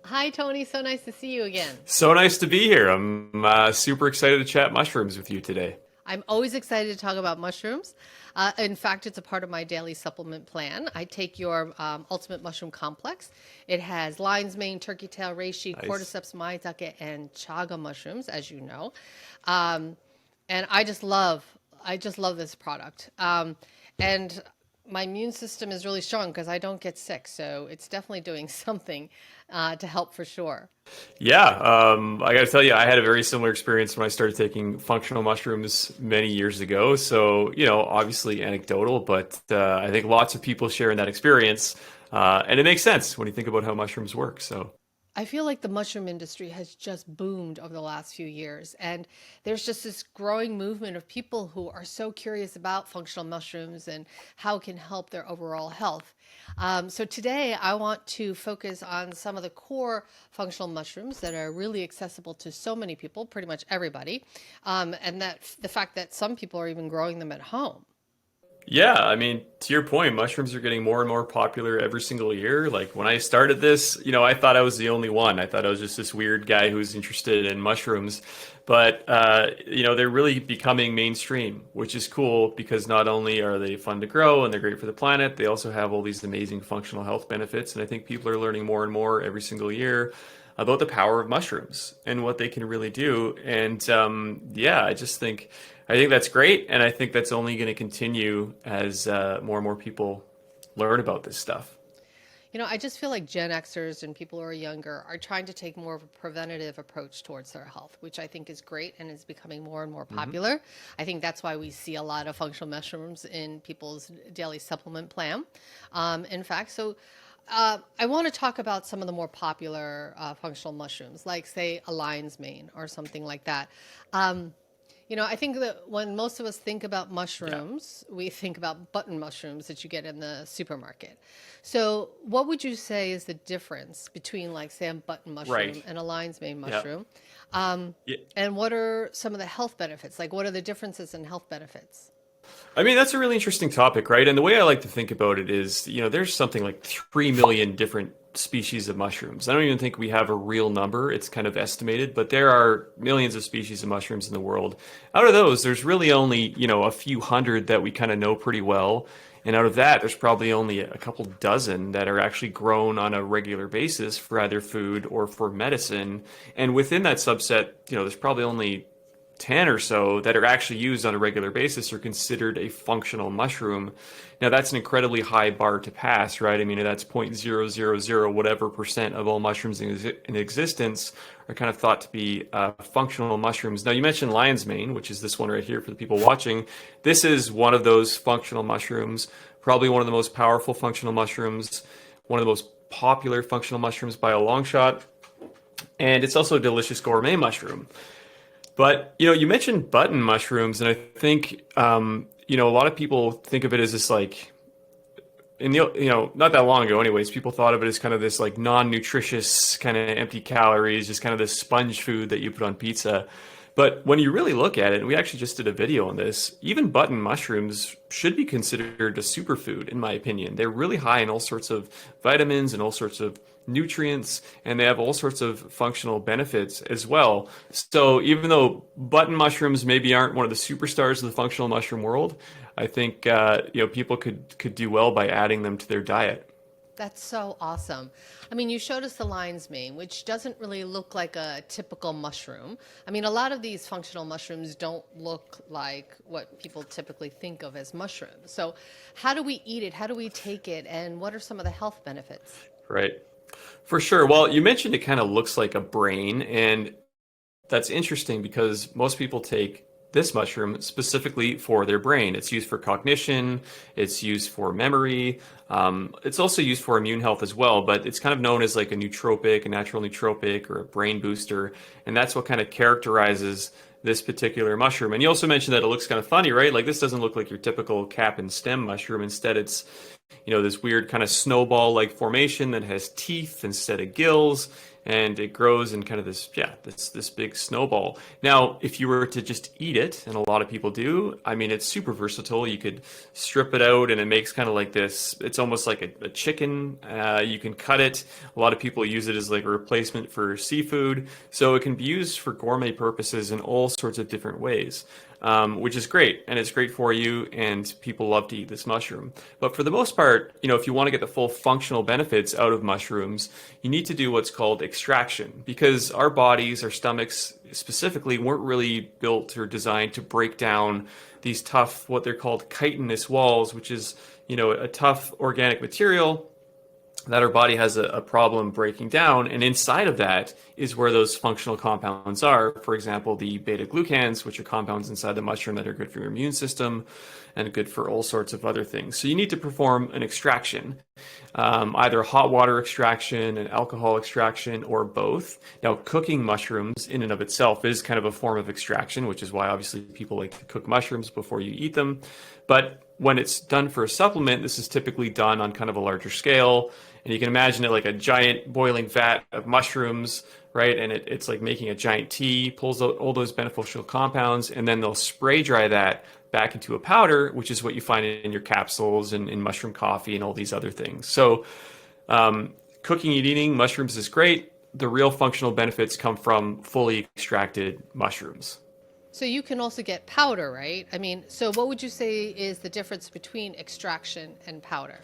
Hi, Tony. So nice to see you again. So nice to be here. I'm super excited to chat mushrooms with you today. I'm always excited to talk about mushrooms. In fact, it's a part of my daily supplement plan. I take your Ultimate Mushroom Complex. It has lion's mane, turkey tail, reishi, Nice. cordyceps, maitake, and chaga mushrooms, as you know. Um, and I just love this product. And my immune system is really strong because I don't get sick. So it's definitely doing something to help for sure. Yeah, I got to tell you, I had a very similar experience when I started taking functional mushrooms many years ago. So, obviously anecdotal, but I think lots of people share in that experience. And it makes sense when you think about how mushrooms work. So, I feel like the mushroom industry has just boomed over the last few years. And there's just this growing movement of people who are so curious about functional mushrooms and how it can help their overall health. So today I want to focus on some of the core functional mushrooms that are really accessible to so many people, pretty much everybody, and that the fact that some people are even growing them at home. yeah, I mean, to your point, mushrooms are getting more and more popular every single year. Like when I started this, I thought I was the only one. I thought I was just this weird guy who's interested in mushrooms. But, they're really becoming mainstream, which is cool because not only are they fun to grow and they're great for the planet, they also have all these amazing functional health benefits. And I think people are learning more and more every single year about the power of mushrooms and what they can really do. And yeah, I think that's great, and I think that's only going to continue as more and more people learn about this stuff. I just feel like Gen Xers and people who are younger are trying to take more of a preventative approach towards their health, which I think is great and is becoming more and more Hmm. popular. I think that's why we see a lot of functional mushrooms in people's daily supplement plan. In fact, I want to talk about some of the more popular functional mushrooms, like, say, a lion's mane or something like that. Um, I think that when most of us think about Yeah, mushrooms, we think about button mushrooms that you get in the supermarket. So, what would you say is the difference between, like, say, a button right. mushroom and a lion's mane Yeah. mushroom? Um, Yeah. and what are some of the health benefits? Like, what are the differences in health benefits? I mean, that's a really interesting topic, right? And the way I like to think about it is, there's something like 3 million different species of mushrooms. I don't even think we have a real number. It's kind of estimated, but there are millions of species of mushrooms in the world. Out of those, there's really only, a few hundred that we kind of know pretty well. And out of that, there's probably only a couple dozen that are actually grown on a regular basis for either food or for medicine. And within that subset, there's probably only 10 or so that are actually used on a regular basis are considered a functional mushroom. Now, that's an incredibly high bar to pass, right? I mean, that's 0.000 whatever percent of all mushrooms in existence are kind of thought to be functional mushrooms. Now, you mentioned lion's mane, which is this one right here for the people watching. This is one of those functional mushrooms, probably one of the most powerful functional mushrooms, one of the most popular functional mushrooms by a long shot. And it's also a delicious gourmet mushroom. But you mentioned button mushrooms, and I think a lot of people think of it as this like in the not that long ago, anyways. People thought of it as kind of this like non-nutritious, kind of empty calories, just kind of this sponge food that you put on pizza. But when you really look at it, and we actually just did a video on this, even button mushrooms should be considered a superfood, in my opinion. They're really high in all sorts of vitamins and all sorts of nutrients, and they have all sorts of functional benefits as well. So even though button mushrooms maybe aren't one of the superstars of the functional mushroom world, I think people could do well by adding them to their diet. That's so awesome. I mean, you showed us the lion's mane, which doesn't really look like a typical mushroom. I mean, a lot of these functional mushrooms don't look like what people typically think of as mushrooms. So, how do we eat it? How do we take it? And what are some of the health benefits? Right. For sure. Well, you mentioned it kind of looks like a brain, and that's interesting because most people take this mushroom specifically for their brain. It's used for cognition, it's used for memory, it's also used for immune health as well, but it's kind of known as like a nootropic, a natural nootropic, or a brain booster, and that's what kind of characterizes this particular mushroom. And you also mentioned that it looks kind of funny, right? Like this doesn't look like your typical cap and stem mushroom. Instead, this weird kind of snowball-like formation that has teeth instead of gills, and it grows in kind of this big snowball. Now, if you were to just eat it, and a lot of people do, I mean, it's super versatile. You could strip it out, and it makes kind of like this. It's almost like a chicken. You can cut it. A lot of people use it as like a replacement for seafood, so it can be used for gourmet purposes in all sorts of different ways. Which is great, and it's great for you, and people love to eat this mushroom. But for the most part, if you want to get the full functional benefits out of mushrooms, you need to do what's called extraction, because our bodies, our stomachs specifically, weren't really built or designed to break down these tough, what they're called chitinous walls, which is, a tough organic material that our body has a problem breaking down. And inside of that is where those functional compounds are. For example, the beta glucans, which are compounds inside the mushroom that are good for your immune system and good for all sorts of other things. So you need to perform an extraction, either hot water extraction, an alcohol extraction, or both. Now, cooking mushrooms in and of itself is kind of a form of extraction, which is why obviously people like to cook mushrooms before you eat them. But when it's done for a supplement, this is typically done on kind of a larger scale. And you can imagine it like a giant boiling vat of mushrooms, right? And it's like making a giant tea, pulls out all those beneficial compounds, and then they'll spray dry that back into a powder, which is what you find in your capsules and in mushroom coffee and all these other things. So cooking and eating mushrooms is great. The real functional benefits come from fully extracted mushrooms. So you can also get powder, right? I mean, so what would you say is the difference between extraction and powder?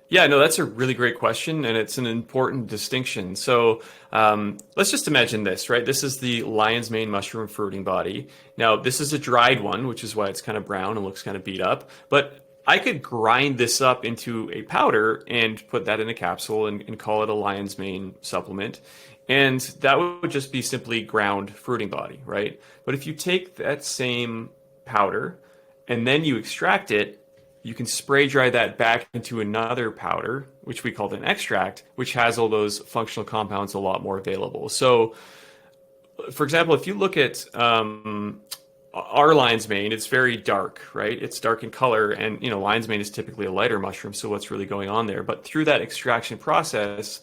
Yeah, no, that's a really great question, and it's an important distinction. So let's just imagine this, right? This is the lion's mane mushroom fruiting body. Now, this is a dried one, which is why it's kind of brown and looks kind of beat up. But I could grind this up into a powder and put that in a capsule and call it a lion's mane supplement. And that would just be simply ground fruiting body, right? But if you take that same powder and then you extract it, you can spray dry that back into another powder, which we call an extract, which has all those functional compounds a lot more available. So, for example, if you look at our lion's mane, it's very dark, right? It's dark in color, and lion's mane is typically a lighter mushroom, so what's really going on there? But through that extraction process,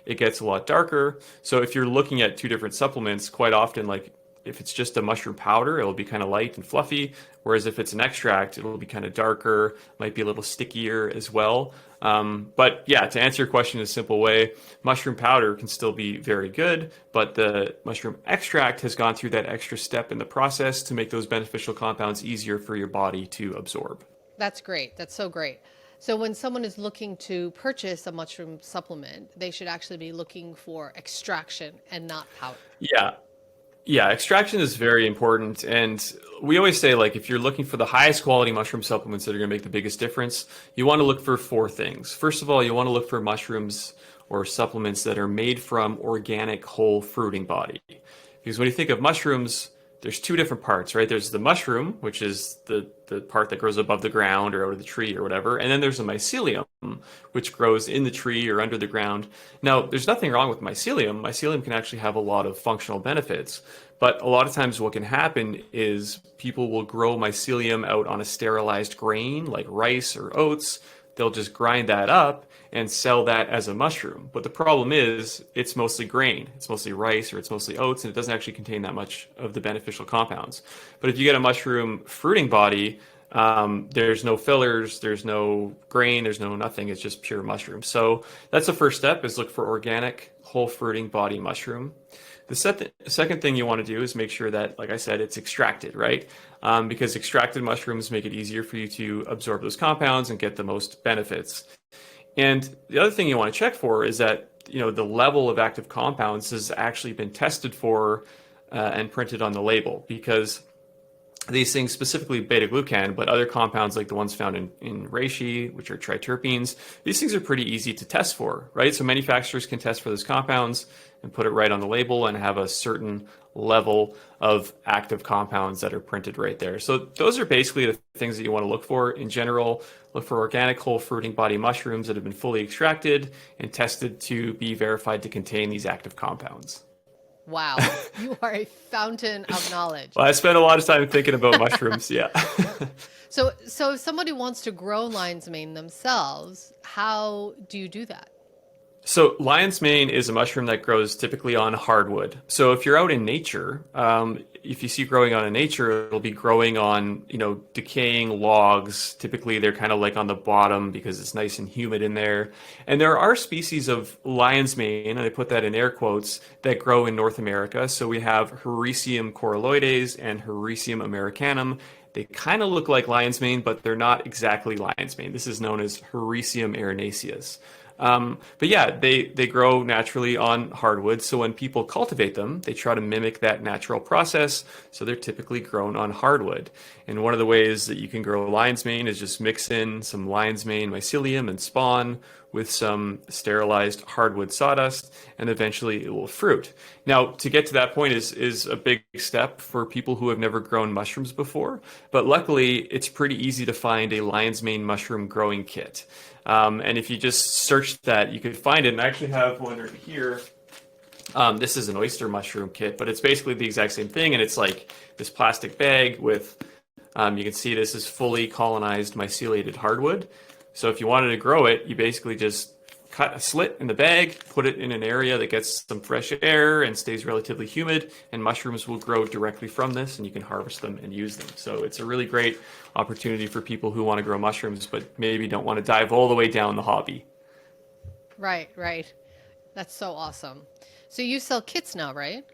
it gets a lot darker. So if you're looking at two different supplements, quite often, like if it's just a mushroom powder, it'll be kind of light and fluffy. Whereas if it's an extract, it'll be kind of darker, might be a little stickier as well. But yeah, to answer your question in a simple way, mushroom powder can still be very good, but the mushroom extract has gone through that extra step in the process to make those beneficial compounds easier for your body to absorb. That's great. That's so great. So when someone is looking to purchase a mushroom supplement, they should actually be looking for extraction and not powder. Yeah. Yeah, extraction is very important. And we always say, like, if you're looking for the highest quality mushroom supplements that are going to make the biggest difference, you want to look for four things. First of all, you want to look for mushrooms or supplements that are made from organic whole fruiting body. Because when you think of mushrooms, there's two different parts, right? There's the mushroom, which is the part that grows above the ground or out of the tree or whatever. And then there's the mycelium, which grows in the tree or under the ground. Now, there's nothing wrong with mycelium. Mycelium can actually have a lot of functional benefits. But a lot of times what can happen is people will grow mycelium out on a sterilized grain like rice or oats. They'll just grind that up and sell that as a mushroom. But the problem is it's mostly grain, it's mostly rice, or it's mostly oats, and it doesn't actually contain that much of the beneficial compounds. But if you get a mushroom fruiting body, there's no fillers, there's no grain, there's no nothing, it's just pure mushroom. So that's the first step, is look for organic whole fruiting body mushroom. The second thing you want to do is make sure that, like I said, it's extracted, right? Because extracted mushrooms make it easier for you to absorb those compounds and get the most benefits. And the other thing you want to check for is that, the level of active compounds has actually been tested for and printed on the label, because these things, specifically beta-glucan, but other compounds like the ones found in reishi, which are triterpenes, these things are pretty easy to test for, right? So manufacturers can test for those compounds and put it right on the label and have a certain level of active compounds that are printed right there. So those are basically the things that you want to look for. In general, look for organic whole fruiting body mushrooms that have been fully extracted and tested to be verified to contain these active compounds. Wow, you are a fountain of knowledge. Well, I spent a lot of time thinking about mushrooms. Yeah. So if somebody wants to grow lion's mane themselves, how do you do that? So lion's mane is a mushroom that grows typically on hardwood. So if you're out in nature, if you see it growing on in nature, it'll be growing on, decaying logs. Typically, they're kind of like on the bottom because it's nice and humid in there. And there are species of lion's mane, and I put that in air quotes, that grow in North America. So we have Hericium coralloides and Hericium americanum. They kind of look like lion's mane, but they're not exactly lion's mane. This is known as Hericium erinaceus. But yeah, they grow naturally on hardwood. So when people cultivate them, they try to mimic that natural process. So they're typically grown on hardwood. And one of the ways that you can grow lion's mane is just mix in some lion's mane mycelium and spawn with some sterilized hardwood sawdust, and eventually it will fruit. Now, to get to that point is a big step for people who have never grown mushrooms before, but luckily it's pretty easy to find a lion's mane mushroom growing kit. And if you just search that, you could find it. And I actually have one right here. This is an oyster mushroom kit, but it's basically the exact same thing. And it's like this plastic bag with, you can see this is fully colonized myceliated hardwood. So if you wanted to grow it, you basically just cut a slit in the bag, put it in an area that gets some fresh air and stays relatively humid, and mushrooms will grow directly from this, and you can harvest them and use them. So it's a really great opportunity for people who want to grow mushrooms, but maybe don't want to dive all the way down the hobby. Right, right. That's so awesome. So you sell kits now, right?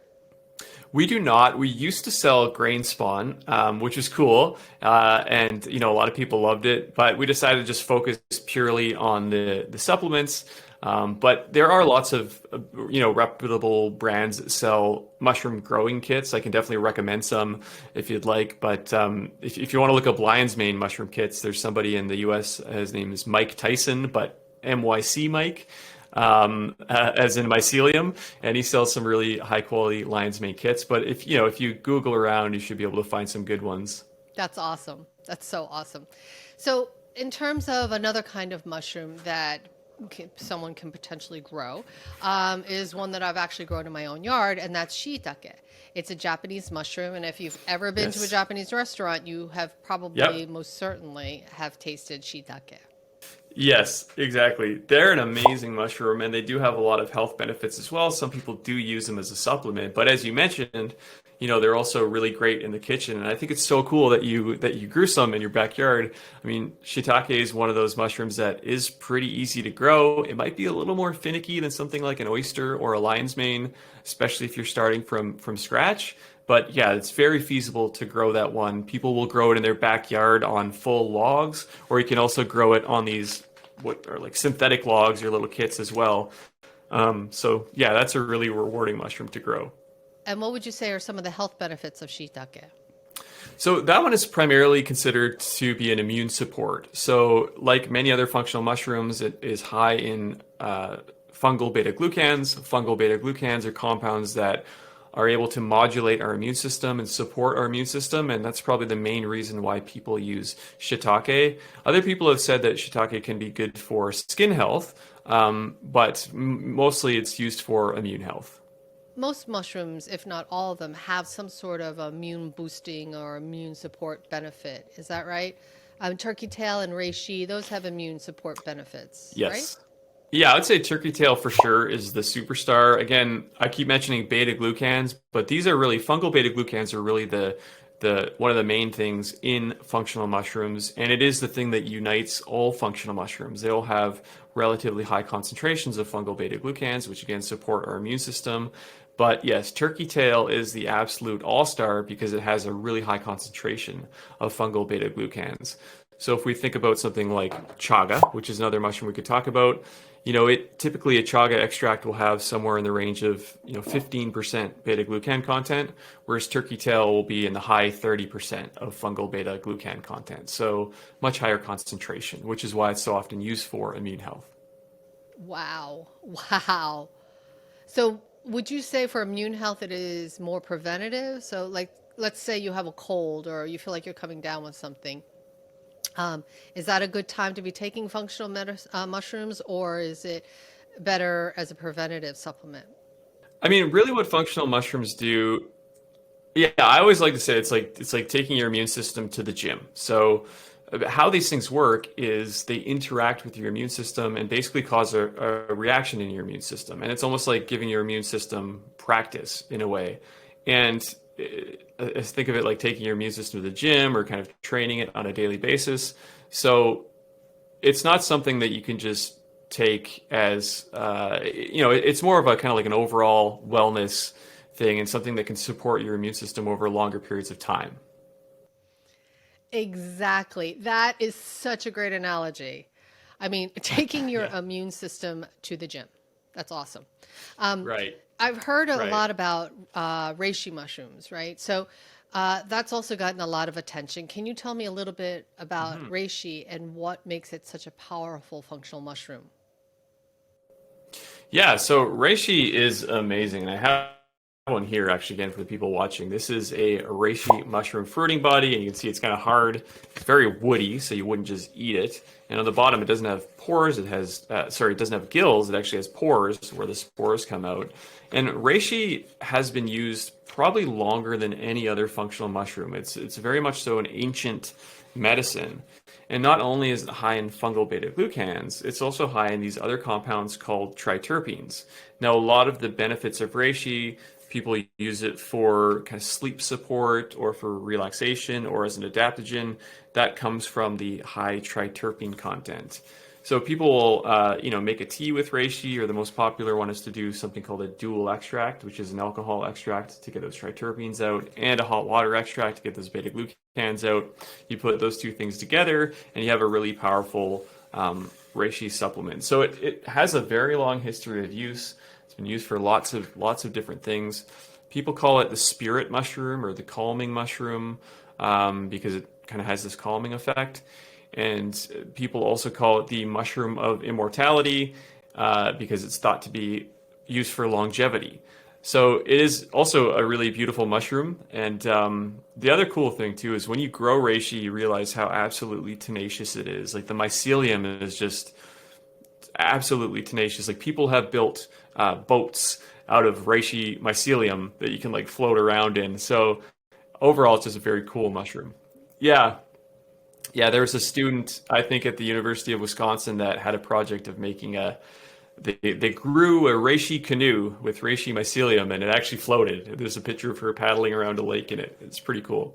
We do not. We used to sell grain spawn, which was cool, and a lot of people loved it. But we decided to just focus purely on the supplements. But there are lots of reputable brands that sell mushroom growing kits. I can definitely recommend some if you'd like. But if you want to look up lion's mane mushroom kits, there's somebody in the U.S. His name is Mike Tyson, but MYC Mike. As in mycelium, and he sells some really high quality lion's mane kits. But if you Google around, you should be able to find some good ones. That's awesome. That's so awesome. So in terms of another kind of mushroom that someone can potentially grow, is one that I've actually grown in my own yard, and that's Shitake. It's a Japanese mushroom, and if you've ever been to a Yes. Japanese restaurant, you have probably Yep. most certainly have tasted Shitake. Yes, exactly. They're an amazing mushroom, and they do have a lot of health benefits as well. Some people do use them as a supplement, but as you mentioned, they're also really great in the kitchen. And I think it's so cool that you grew some in your backyard. I mean, shiitake is one of those mushrooms that is pretty easy to grow. It might be a little more finicky than something like an oyster or a lion's mane, especially if you're starting from scratch. But yeah, it's very feasible to grow that one. People will grow it in their backyard on full logs, or you can also grow it on these what are like synthetic logs, your little kits as well. So yeah, that's a really rewarding mushroom to grow. And what would you say are some of the health benefits of Shitake? So that one is primarily considered to be an immune support. So like many other functional mushrooms, it is high in fungal beta glucans. Fungal beta glucans are compounds that are able to modulate our immune system and support our immune system. And that's probably the main reason why people use shiitake. Other people have said that shiitake can be good for skin health, but mostly it's used for immune health. Most mushrooms, if not all of them, have some sort of immune boosting or immune support benefit. Is that right? Turkey tail and reishi, those have immune support benefits, right? Yes. Yeah, I would say turkey tail for sure is the superstar. Again, I keep mentioning beta glucans, but these are really fungal beta glucans are really the one of the main things in functional mushrooms, and it is the thing that unites all functional mushrooms. They all have relatively high concentrations of fungal beta glucans, which again support our immune system. But yes, turkey tail is the absolute all-star because it has a really high concentration of fungal beta glucans. So if we think about something like chaga, which is another mushroom we could talk about, it typically a chaga extract will have somewhere in the range of 15% beta glucan content, whereas turkey tail will be in the high 30% of fungal beta glucan content. So much higher concentration, which is why it's so often used for immune health. Wow. Wow. So would you say for immune health it is more preventative? So like let's say you have a cold or you feel like you're coming down with something. Is that a good time to be taking functional mushrooms, or is it better as a preventative supplement? I mean, really, what functional mushrooms do. Yeah, I always like to say it's like taking your immune system to the gym. So how these things work is they interact with your immune system and basically cause a reaction in your immune system. And it's almost like giving your immune system practice in a way. And think of it like taking your immune system to the gym or kind of training it on a daily basis. So it's not something that you can just take as it's more of a kind of like an overall wellness thing and something that can support your immune system over longer periods of time. Exactly. That is such a great analogy. I mean, taking your Yeah. immune system to the gym. That's awesome. Um, Right. I've heard a Right. lot about reishi mushrooms, right? So that's also gotten a lot of attention. Can you tell me a little bit about reishi and what makes it such a powerful functional mushroom? Yeah, so reishi is amazing. And I have one here actually again for the people watching. This is a reishi mushroom fruiting body, and you can see it's kind of hard. It's very woody, so you wouldn't just eat it. And on the bottom, it doesn't have pores. It has, sorry, it doesn't have gills. It actually has pores where the spores come out. And reishi has been used probably longer than any other functional mushroom. It's very much so an ancient medicine. And not only is it high in fungal beta glucans, it's also high in these other compounds called triterpenes. Now, a lot of the benefits of reishi, people use it for kind of sleep support or for relaxation or as an adaptogen. That comes from the high triterpene content. So people will, make a tea with reishi, or the most popular one is to do something called a dual extract, which is an alcohol extract to get those triterpenes out, and a hot water extract to get those beta glucans out. You put those two things together, and you have a really powerful reishi supplement. So it has a very long history of use. It's been used for lots of different things. People call it the spirit mushroom or the calming mushroom because it kind of has this calming effect. And people also call it the mushroom of immortality because it's thought to be used for longevity. So it is also a really beautiful mushroom. And the other cool thing too is when you grow reishi, you realize how absolutely tenacious it is. Like the mycelium is just absolutely tenacious. Like people have built boats out of reishi mycelium that you can like float around in. So overall, it's just a very cool mushroom. Yeah, yeah. There was a student, I think, at the University of Wisconsin that had a project of making a. They grew a reishi canoe with reishi mycelium, and it actually floated. There's a picture of her paddling around a lake in it. It's pretty cool.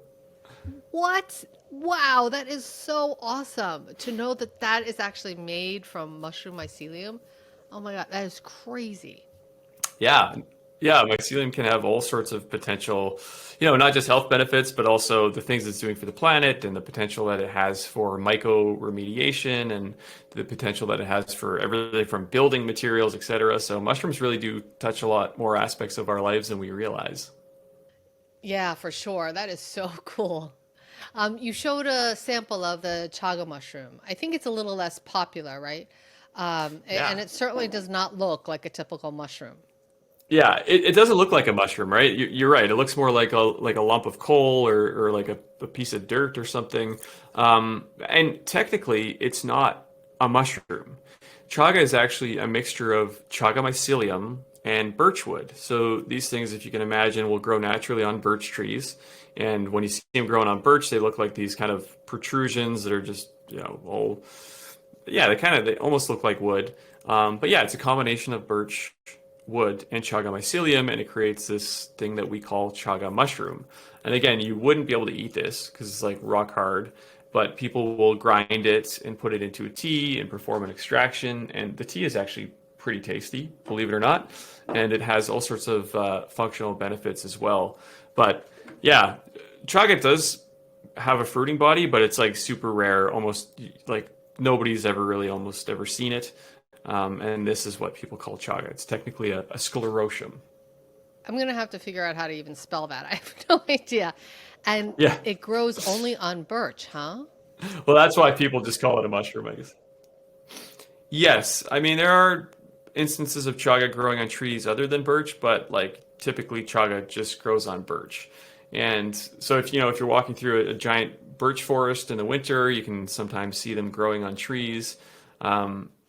What? Wow, that is so awesome to know that that is actually made from mushroom mycelium. Oh my God, that is crazy. Yeah. Yeah, mycelium can have all sorts of potential, not just health benefits, but also the things it's doing for the planet and the potential that it has for myco remediation and the potential that it has for everything from building materials, et cetera. So mushrooms really do touch a lot more aspects of our lives than we realize. Yeah, for sure. That is so cool. You showed a sample of the chaga mushroom. I think it's a little less popular, right? And Yeah. it certainly does not look like a typical mushroom. Yeah, it doesn't look like a mushroom, right? You're right. It looks more like a lump of coal or like a piece of dirt or something. And technically, it's not a mushroom. Chaga is actually a mixture of chaga mycelium and birchwood. So these things, if you can imagine, will grow naturally on birch trees. And when you see them growing on birch, they look like these kind of protrusions that are just, all yeah, they almost look like wood. But yeah, it's a combination of birch wood and chaga mycelium, and it creates this thing that we call chaga mushroom. And again, you wouldn't be able to eat this because it's like rock hard, but people will grind it and put it into a tea and perform an extraction. And the tea is actually pretty tasty, believe it or not. And it has all sorts of functional benefits as well. But yeah, chaga does have a fruiting body, but it's like super rare, almost like nobody's ever really almost ever seen it. And this is what people call chaga. It's technically a sclerotium. I'm gonna have to figure out how to even spell that. I have no idea. And Yeah. it grows only on birch, huh? Well, that's why people just call it a mushroom, I guess. Yes. I mean, there are instances of chaga growing on trees other than birch, but like typically chaga just grows on birch. And so if you're walking through a giant birch forest in the winter, you can sometimes see them growing on trees.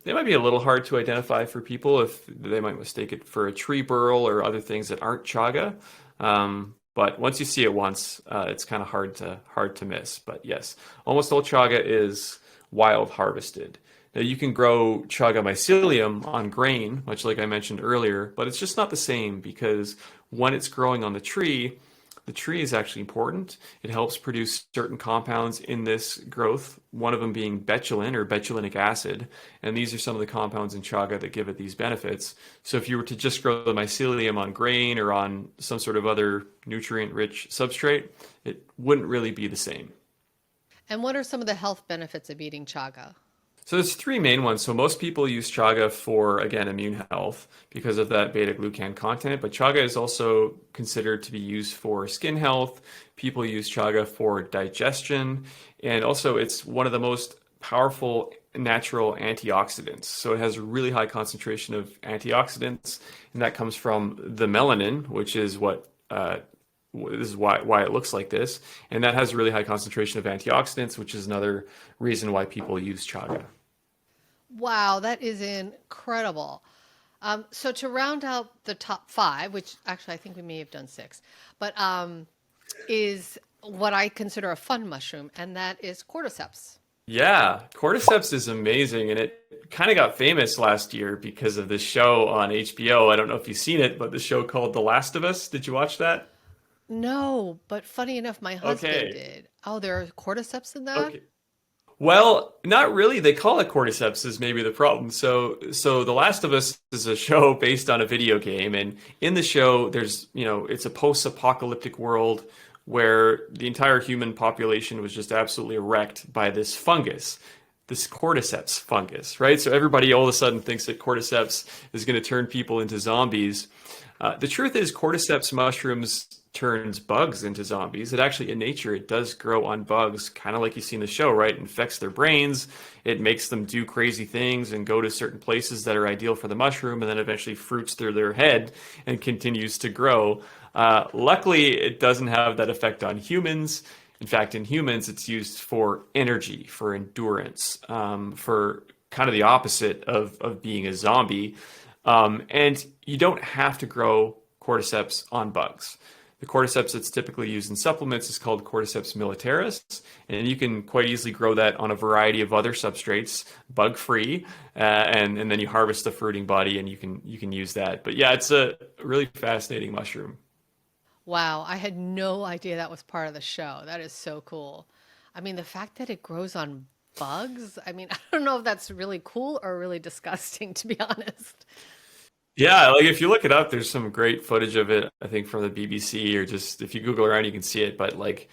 they might be a little hard to identify for people if they might mistake it for a tree burl or other things that aren't chaga. But once you see it once, it's kind of hard to miss. But yes, almost all chaga is wild harvested. Now you can grow chaga mycelium on grain, much like I mentioned earlier, but it's just not the same because when it's growing on the tree is actually important. It helps produce certain compounds in this growth, one of them being betulin or betulinic acid. And these are some of the compounds in chaga that give it these benefits. So if you were to just grow the mycelium on grain or on some sort of other nutrient-rich substrate, it wouldn't really be the same. And what are some of the health benefits of eating chaga? So there's three main ones. So most people use chaga for, again, immune health because of that beta glucan content, but chaga is also considered to be used for skin health. People use chaga for digestion, and also it's one of the most powerful natural antioxidants. So it has a really high concentration of antioxidants, and that comes from the melanin, which is what this is why it looks like this, and that has a really high concentration of antioxidants, which is another reason why people use chaga. Wow, that is incredible. So to round out the top five, which actually I think we may have done six, but is what I consider a fun mushroom, and that is cordyceps. Yeah, Cordyceps is amazing, and it kind of got famous last year because of this show on HBO. I don't know if you've seen it, but the show called The Last of Us. Did you watch that? No, but funny enough, my husband Okay. did. Oh, there are cordyceps in that? Okay. Well, not really. They call it Cordyceps is maybe the problem. So The Last of Us is a show based on a video game, and in the show, it's a post-apocalyptic world where the entire human population was just absolutely wrecked by this fungus, this Cordyceps fungus, right? So everybody all of a sudden thinks that Cordyceps is going to turn people into zombies. The truth is, Cordyceps mushrooms turns bugs into zombies. It actually, in nature, it does grow on bugs, kind of like you see in the show, right? It infects their brains. It makes them do crazy things and go to certain places that are ideal for the mushroom, and then eventually fruits through their head and continues to grow. Luckily, it doesn't have that effect on humans. In fact, in humans, it's used for energy, for endurance, for kind of the opposite of being a zombie. And you don't have to grow cordyceps on bugs. The cordyceps that's typically used in supplements is called Cordyceps militaris, and you can quite easily grow that on a variety of other substrates, bug-free, and then you harvest the fruiting body, and you can use that. But yeah, it's a really fascinating mushroom. Wow, I had no idea that was part of the show. That is so cool. I mean, the fact that it grows on bugs, I mean, I don't know if that's really cool or really disgusting, to be honest. Yeah, like if you look it up, there's some great footage of it, I think from the BBC or just if you Google around, you can see it. But like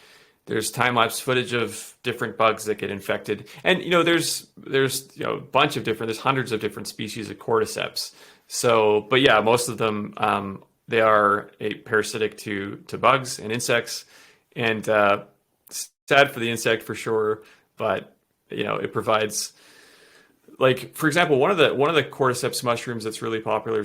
there's time-lapse footage of different bugs that get infected. And there's a bunch of different, there's hundreds of different species of cordyceps. So, but yeah, most of them they are parasitic to bugs and insects. And sad for the insect for sure, but it provides, like, for example, one of the cordyceps mushrooms that's really popular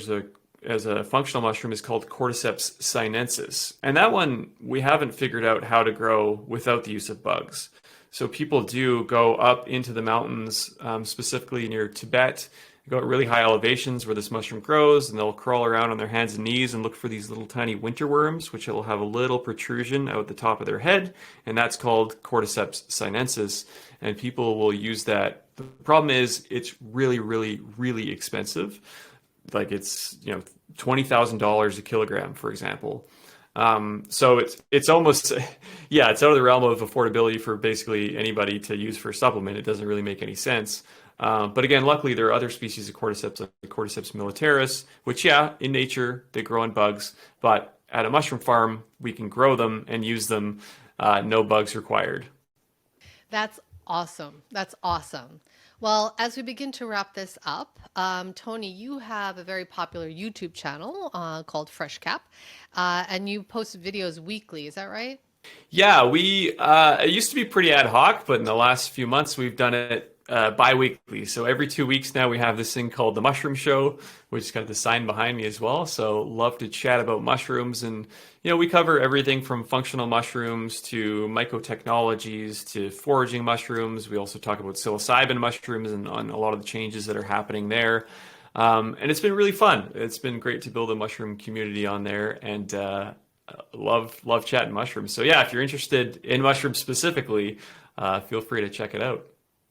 as a functional mushroom is called Cordyceps sinensis. And that one we haven't figured out how to grow without the use of bugs. So people do go up into the mountains, specifically near Tibet, go at really high elevations where this mushroom grows, and they'll crawl around on their hands and knees and look for these little tiny winter worms, which will have a little protrusion out the top of their head, and that's called Cordyceps sinensis. And people will use that. The problem is it's really, really, really expensive. Like it's $20,000 a kilogram, for example. So it's almost yeah, it's out of the realm of affordability for basically anybody to use for a supplement. It doesn't really make any sense. But again, luckily there are other species of cordyceps, like Cordyceps militaris, which yeah, in nature they grow on bugs, but at a mushroom farm we can grow them and use them, no bugs required. That's awesome. That's awesome. Well, as we begin to wrap this up, Tony, you have a very popular YouTube channel called FreshCap, and you post videos weekly. Is that right? Yeah, we it used to be pretty ad hoc, but in the last few months we've done it bi-weekly. So every 2 weeks now we have this thing called the Mushroom Show, which is kind of the sign behind me as well. So love to chat about mushrooms, and we cover everything from functional mushrooms to mycotechnologies to foraging mushrooms. We also talk about psilocybin mushrooms and on a lot of the changes that are happening there. And it's been really fun. It's been great to build a mushroom community on there, and love chatting mushrooms. So yeah, if you're interested in mushrooms specifically, feel free to check it out.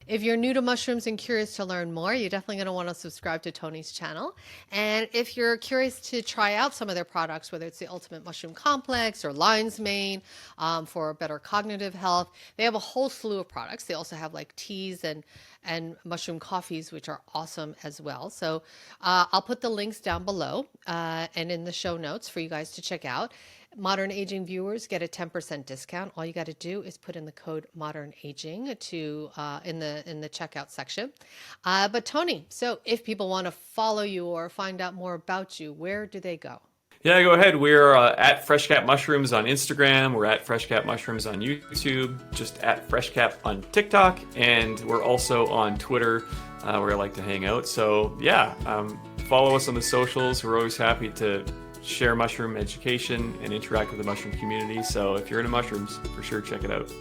If you're new to mushrooms and curious to learn more, you're definitely going to want to subscribe to Tony's channel. And if you're curious to try out some of their products, whether it's the Ultimate Mushroom Complex or Lion's Mane for better cognitive health, they have a whole slew of products. They also have like teas and mushroom coffees, which are awesome as well. So I'll put the links down below and in the show notes for you guys to check out. Modern Aging viewers get a 10% discount. All you got to do is put in the code Modern Aging to in the checkout section. But Tony, so if people want to follow you or find out more about you, where do they go? Yeah, go ahead. We're at FreshCap Mushrooms on Instagram. We're at FreshCap Mushrooms on YouTube. Just at FreshCap on TikTok, and we're also on Twitter, where I like to hang out. So yeah, follow us on the socials. We're always happy to share mushroom education and interact with the mushroom community. So if you're into mushrooms, for sure check it out.